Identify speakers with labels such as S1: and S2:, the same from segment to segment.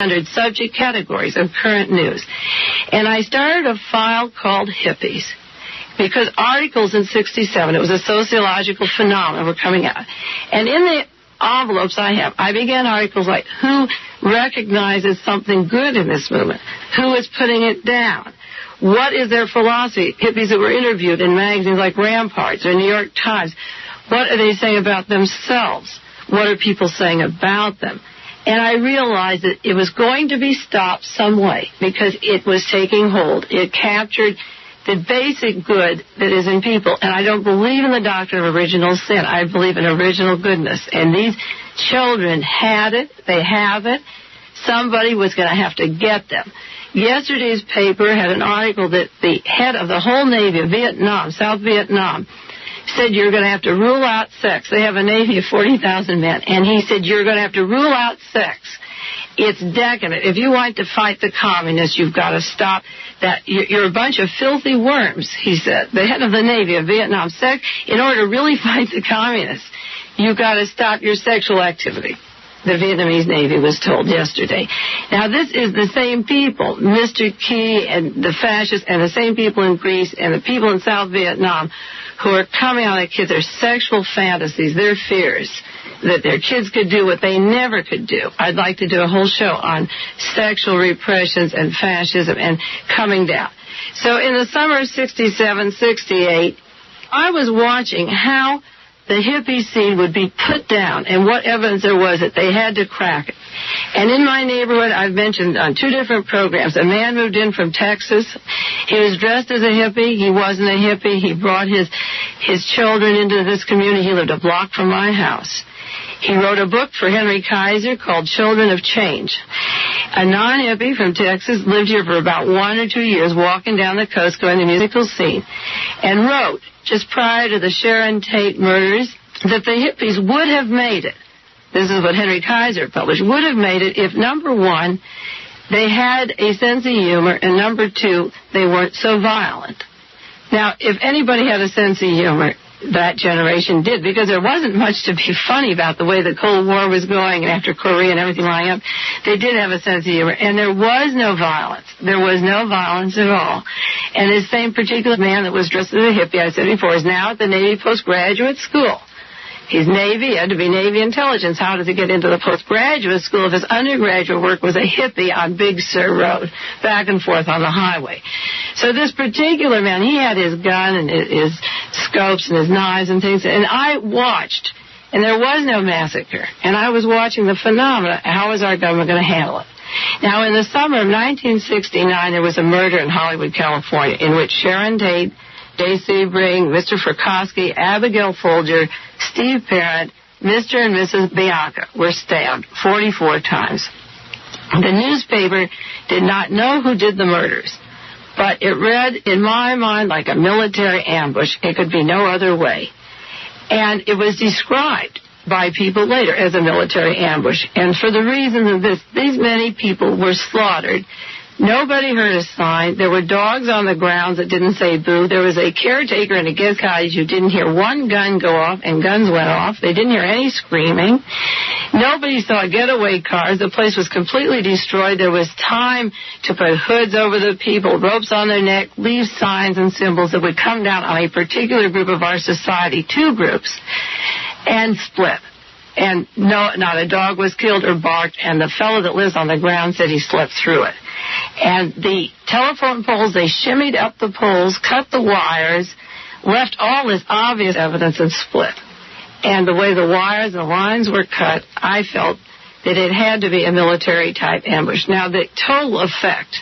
S1: 100 subject categories of current news. And I started a file called Hippies because articles in 67, it was a sociological phenomenon, were coming out. And in the envelopes I began articles like, who recognizes something good in this movement? Who is putting it down? What is their philosophy? Hippies that were interviewed in magazines like Ramparts or New York Times, what are they saying about themselves? What are people saying about them? And I realized that it was going to be stopped some way because it was taking hold. It captured the basic good that is in people. And I don't believe in the doctrine of original sin. I believe in original goodness. And these children had it. They have it. Somebody was going to have to get them. Yesterday's paper had an article that the head of the whole Navy of Vietnam, South Vietnam, said you're going to have to rule out sex. They have a Navy of 40,000 men. And he said you're going to have to rule out sex. It's decadent. If you want to fight the communists, you've got to stop that. You're a bunch of filthy worms, he said, the head of the Navy of Vietnam. Sex, in order to really fight the communists, you've got to stop your sexual activity. The Vietnamese Navy was told yesterday. Now, this is the same people, Mr. Key and the fascists, and the same people in Greece and the people in South Vietnam who are coming on their kids, their sexual fantasies, their fears, that their kids could do what they never could do. I'd like to do a whole show on sexual repressions and fascism and coming down. So in the summer of 67, 68, I was watching how the hippie scene would be put down and what evidence there was that they had to crack it. And in my neighborhood, I've mentioned on 2 different programs, a man moved in from Texas. He was dressed as a hippie. He wasn't a hippie. He brought his children into this community. He lived a block from my house. He wrote a book for Henry Kaiser called Children of Change. A non-hippie from Texas lived here for about 1 or 2 years, walking down the coast, going to the musical scene, and wrote, just prior to the Sharon Tate murders, that the hippies would have made it. This is what Henry Kaiser published. Would have made it if, number 1, they had a sense of humor, and number 2, they weren't so violent. Now, if anybody had a sense of humor, that generation did, because there wasn't much to be funny about the way the Cold War was going and after Korea and everything lying up. They did have a sense of humor, and there was no violence. There was no violence at all. And this same particular man that was dressed as a hippie, I said before, is now at the Navy postgraduate school. He's Navy, had to be Navy intelligence. How does he get into the postgraduate school if his undergraduate work was a hippie on Big Sur Road, back and forth on the highway? So this particular man, he had his gun and his scopes and his knives and things, and I watched, and there was no massacre. And I was watching the phenomena. How is our government going to handle it? Now, in the summer of 1969, there was a murder in Hollywood, California, in which Sharon Tate, J.C. Bring, Mr. Frykowski, Abigail Folger, Steve Parent, Mr. and Mrs. Bianca were stabbed 44 times. The newspaper did not know who did the murders, but it read, in my mind, like a military ambush. It could be no other way. And it was described by people later as a military ambush. And for the reason of this, these many people were slaughtered. Nobody heard a sign. There were dogs on the grounds that didn't say boo. There was a caretaker in a guest cottage who didn't hear one gun go off, and guns went off. They didn't hear any screaming. Nobody saw getaway cars. The place was completely destroyed. There was time to put hoods over the people, ropes on their neck, leave signs and symbols that would come down on a particular group of our society, 2 groups, and split. And no, not a dog was killed or barked, and the fellow that lives on the ground said he slept through it. And the telephone poles, they shimmied up the poles, cut the wires, left all this obvious evidence and split. And the way the wires and the lines were cut, I felt that it had to be a military-type ambush. Now, the total effect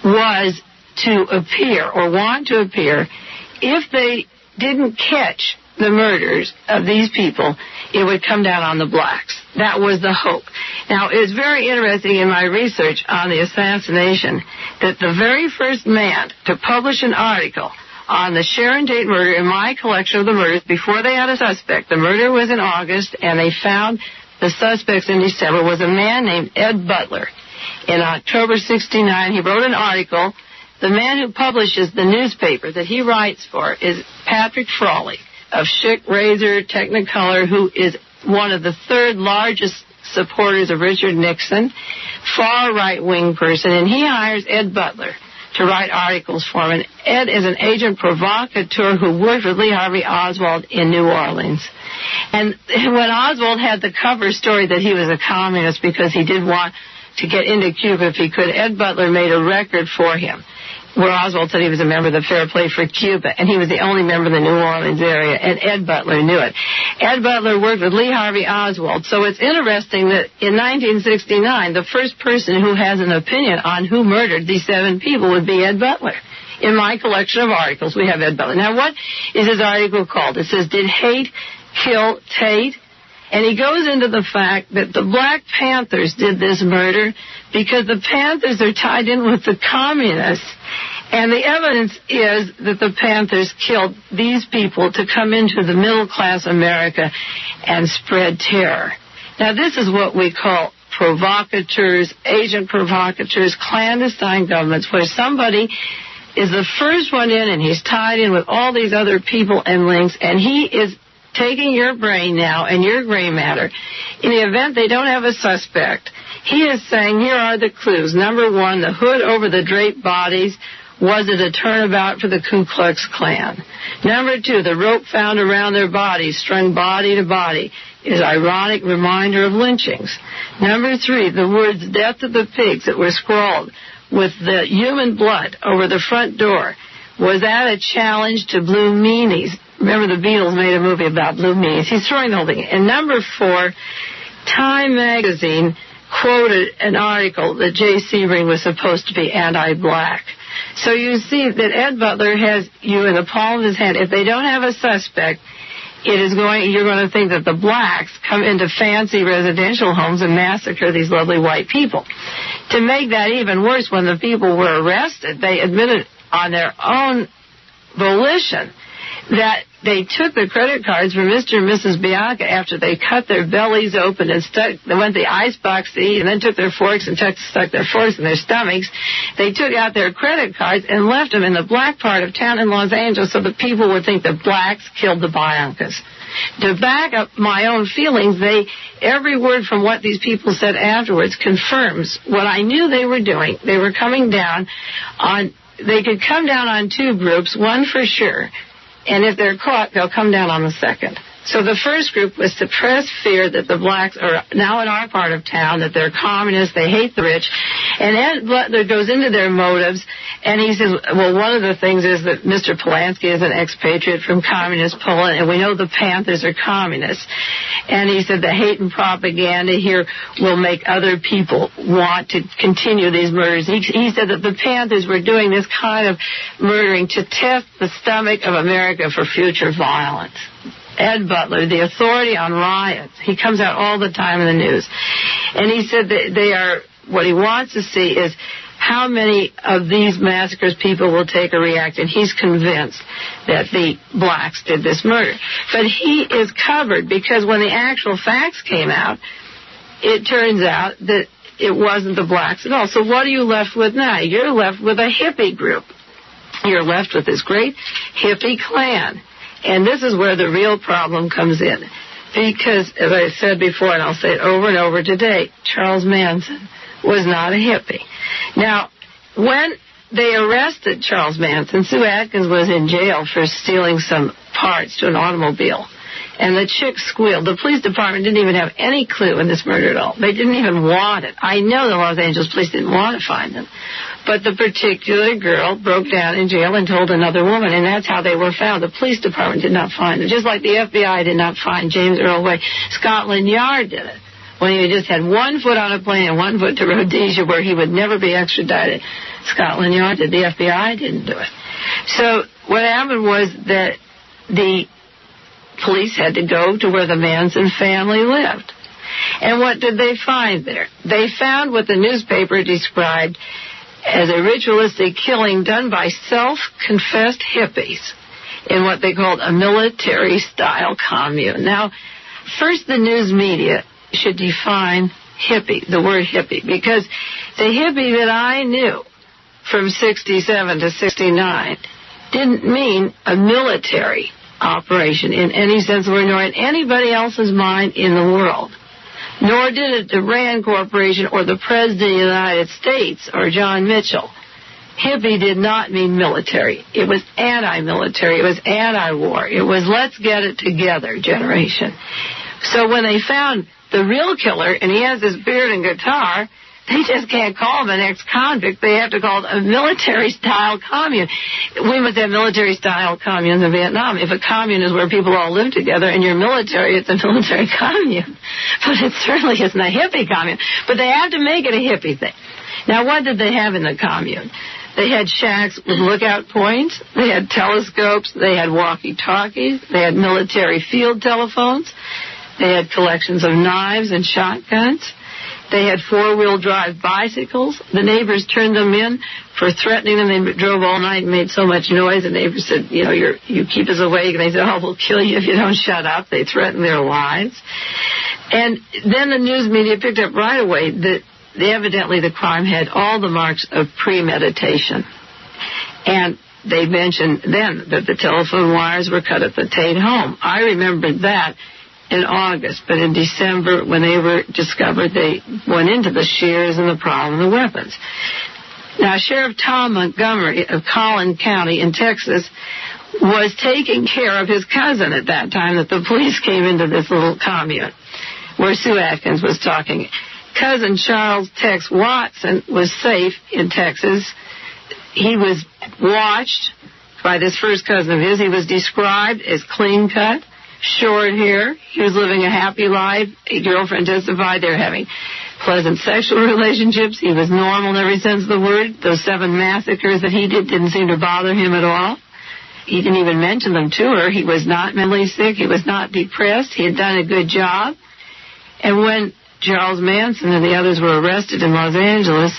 S1: was to appear, or want to appear, if they didn't catch the murders of these people, it would come down on the blacks. That was the hope. Now, it was very interesting in my research on the assassination that the very first man to publish an article on the Sharon Tate murder in my collection of the murders, before they had a suspect, the murder was in August, and they found the suspects in December, was a man named Ed Butler. In October 69, he wrote an article. The man who publishes the newspaper that he writes for is Patrick Frawley of Schick, Razor, Technicolor, who is one of the 3rd largest supporters of Richard Nixon, far right-wing person, and he hires Ed Butler to write articles for him. And Ed is an agent provocateur who worked with Lee Harvey Oswald in New Orleans. And when Oswald had the cover story that he was a communist because he did want to get into Cuba if he could, Ed Butler made a record for him where Oswald said he was a member of the Fair Play for Cuba, and he was the only member of the New Orleans area, and Ed Butler knew it. Ed Butler worked with Lee Harvey Oswald, so it's interesting that in 1969, the first person who has an opinion on who murdered these 7 people would be Ed Butler. In my collection of articles, we have Ed Butler. Now, what is his article called? It says, Did Hate Kill Tate? And he goes into the fact that the Black Panthers did this murder because the Panthers are tied in with the communists. And the evidence is that the Panthers killed these people to come into the middle-class America and spread terror. Now, this is what we call provocateurs, agent provocateurs, clandestine governments, where somebody is the first one in and he's tied in with all these other people and links, and he is taking your brain now and your gray matter. In the event they don't have a suspect, he is saying, here are the clues. Number 1, the hood over the draped bodies. Was it a turnabout for the Ku Klux Klan? Number 2, the rope found around their bodies, strung body to body, is ironic reminder of lynchings. Number 3, the words death to the pigs that were scrawled with the human blood over the front door. Was that a challenge to blue meanies? Remember the Beatles made a movie about blue meanies. He's throwing the whole thing. And number 4, Time magazine quoted an article that J. Sebring was supposed to be anti-black. So you see that Ed Butler has you in the palm of his hand. If they don't have a suspect, you're going to think that the blacks come into fancy residential homes and massacre these lovely white people. To make that even worse, when the people were arrested, they admitted on their own volition that they took the credit cards from Mr. and Mrs. Bianca after they cut their bellies open and they went to the icebox to eat and then took their forks and stuck their forks in their stomachs. They took out their credit cards and left them in the black part of town in Los Angeles so that people would think the blacks killed the Biancas. To back up my own feelings, every word from what these people said afterwards confirms what I knew they were doing. They were coming down on, they could come down on 2 groups, one for sure. And if they're caught, they'll come down on the second. So the first group was to suppress fear that the blacks are now in our part of town, that they're communists, they hate the rich. And Ed Butler goes into their motives, and he says, well, one of the things is that Mr. Polanski is an expatriate from communist Poland, and we know the Panthers are communists. And he said the hate and propaganda here will make other people want to continue these murders. He said that the Panthers were doing this kind of murdering to test the stomach of America for future violence. Ed Butler, the authority on riots, he comes out all the time in the news. And he said that they are, what he wants to see is how many of these massacres people will take or react, and he's convinced that the blacks did this murder. But he is covered because when the actual facts came out, it turns out that it wasn't the blacks at all. So what are you left with now? You're left with a hippie group. You're left with this great hippie clan. And this is where the real problem comes in. Because, as I said before, and I'll say it over and over today, Charles Manson was not a hippie. Now, when they arrested Charles Manson, Sue Atkins was in jail for stealing some parts to an automobile. And the chick squealed. The police department didn't even have any clue in this murder at all. They didn't even want it. I know the Los Angeles police didn't want to find them. But the particular girl broke down in jail and told another woman, and that's how they were found. The police department did not find them. Just like the FBI did not find James Earl Way. Scotland Yard did it. When he just had 1 foot on a plane and 1 foot to Rhodesia where he would never be extradited. Scotland Yard did. The FBI didn't do it. So what happened was that the police had to go to where the Manson family lived. And what did they find there? They found what the newspaper described as a ritualistic killing done by self-confessed hippies in what they called a military-style commune. Now, first the news media should define hippie, the word hippie, because the hippie that I knew from 67 to 69 didn't mean a military operation in any sense of the word, nor in anybody else's mind in the world. nor did it the Rand Corporation or the President of the United States or John Mitchell. Hippie did not mean military. It was anti-military. It was anti-war. It was let's get it together generation. So when they found the real killer, and he has this beard and guitar, they just can't call him an ex-convict. They have to call it a military-style commune. We must have military-style communes in Vietnam. If a commune is where people all live together and you're military, it's a military commune. But it certainly isn't a hippie commune. But they have to make it a hippie thing. Now, what did they have in the commune? They had shacks with lookout points. They had telescopes. They had walkie-talkies. They had military field telephones. They had collections of knives and shotguns. They had four-wheel drive bicycles. The neighbors turned them in for threatening them. They drove all night and made so much noise. The neighbors said, you keep us awake. And they said, we'll kill you if you don't shut up. They threatened their lives. And then the news media picked up right away that evidently the crime had all the marks of premeditation. And they mentioned then that the telephone wires were cut at the Tate home. I remembered that in August, but in December, when they were discovered, they went into the shears and the problem of the weapons. Now, Sheriff Tom Montgomery of Collin County in Texas was taking care of his cousin at that time that the police came into this little commune where Sue Atkins was talking. Cousin Charles Tex Watson was safe in Texas. He was watched by this first cousin of his. He was described as clean-cut, short hair. He was living a happy life. A girlfriend testified they were having pleasant sexual relationships. He was normal in every sense of the word. Those 7 massacres that he did didn't seem to bother him at all. He didn't even mention them to her. He was not mentally sick. He was not depressed. He had done a good job. And when Charles Manson and the others were arrested in Los Angeles,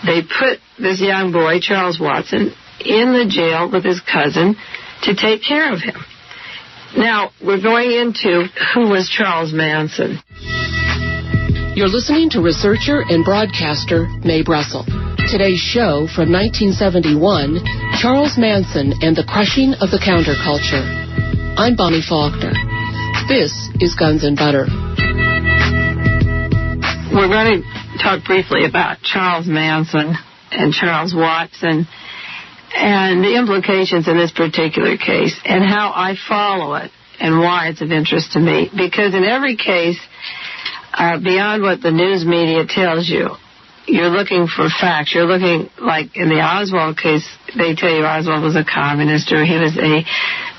S1: they put this young boy, Charles Watson, in the jail with his cousin to take care of him. Now, we're going into who was Charles Manson.
S2: You're listening to researcher and broadcaster Mae Brussel. Today's show from 1971, Charles Manson and the Crushing of the Counterculture. I'm Bonnie Faulkner. This is Guns and Butter.
S1: We're going to talk briefly about Charles Manson and Charles Watson and the implications in this particular case and how I follow it and why it's of interest to me. Because in every case, beyond what the news media tells you, you're looking for facts. You're looking, like in the Oswald case, they tell you Oswald was a communist or he was a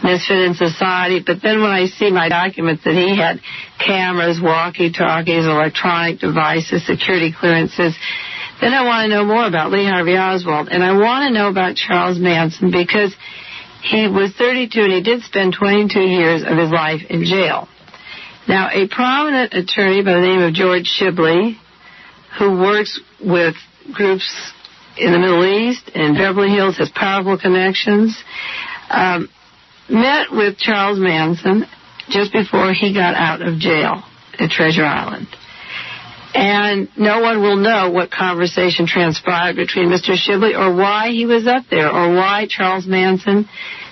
S1: misfit in society. But then when I see my documents that he had cameras, walkie-talkies, electronic devices, security clearances, then I want to know more about Lee Harvey Oswald. And I want to know about Charles Manson because he was 32 and he did spend 22 years of his life in jail. Now, a prominent attorney by the name of George Shibley, who works with groups in the Middle East and Beverly Hills, has powerful connections, met with Charles Manson just before he got out of jail at Treasure Island. And no one will know what conversation transpired between Mr. Shibley or why he was up there or why Charles Manson,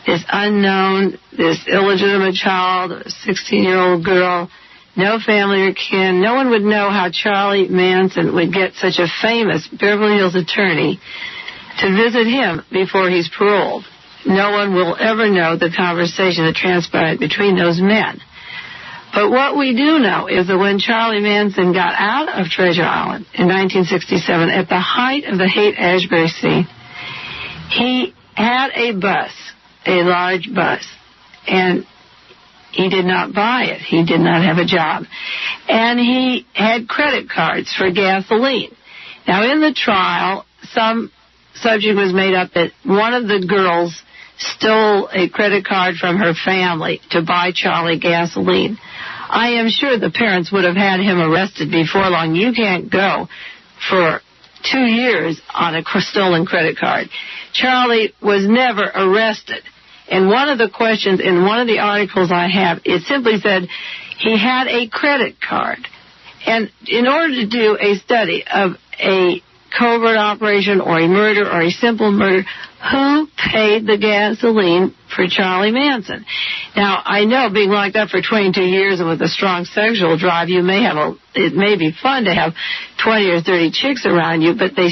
S1: this unknown, this illegitimate child, a 16-year-old girl, no family or kin, no one would know how Charlie Manson would get such a famous Beverly Hills attorney to visit him before he's paroled. No one will ever know the conversation that transpired between those men. But what we do know is that when Charlie Manson got out of Treasure Island in 1967, at the height of the Haight-Ashbury scene, he had a bus, a large bus, and he did not buy it. He did not have a job. And he had credit cards for gasoline. Now, in the trial, some subject was made up that one of the girls stole a credit card from her family to buy Charlie gasoline. I am sure the parents would have had him arrested before long. You can't go for 2 years on a stolen credit card. Charlie was never arrested. And one of the questions in one of the articles I have, it simply said he had a credit card. And in order to do a study of a covert operation or a murder or a simple murder, who paid the gasoline for Charlie Manson. Now, I know being locked up for 22 years and with a strong sexual drive, it may be fun to have 20 or 30 chicks around you, but they